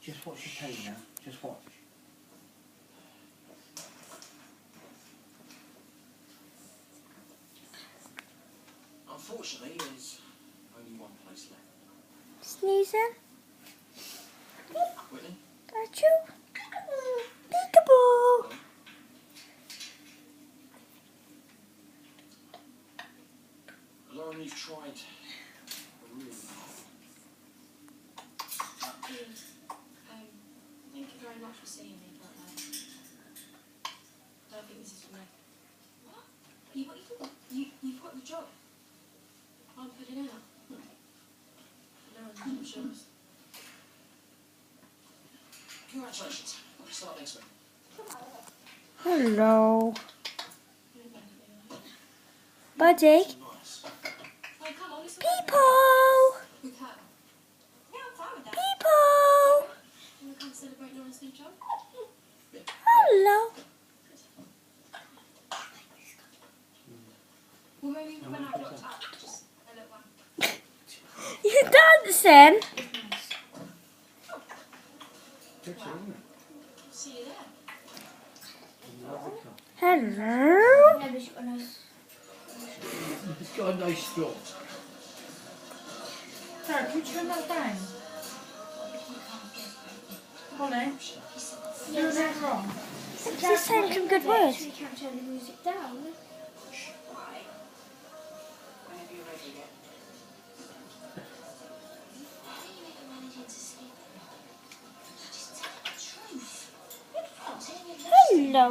Just watch your telly now. Just watch. Unfortunately, there's only one place left. Sneezing? Whitney? Got you? Peekaboo! Lauren, you've tried really hard. Thank you very much for seeing me, but I don't think this is for me. What? You've got the job. I'm putting out. No, I'm sure. Congratulations. Start next week. Hello. Buddy. Nice. Hey, come on, listen. People! With her. Yeah, I'm fine with that. People! You want to come celebrate Lauren's new job? Hello. Well, maybe when I've looked up, just a little one. You dancing? Good, isn't it? See you there. Lovely car. Hello. Yeah, but she's got a nice... It's got a nice straw. Sarah, can you turn that down? Holly, you're dead wrong. She's saying some good words. You can't turn the music down. Why? Whenever you're ready again. Why are you even managing to sleep? Just tell the truth. You're not telling me. Hello.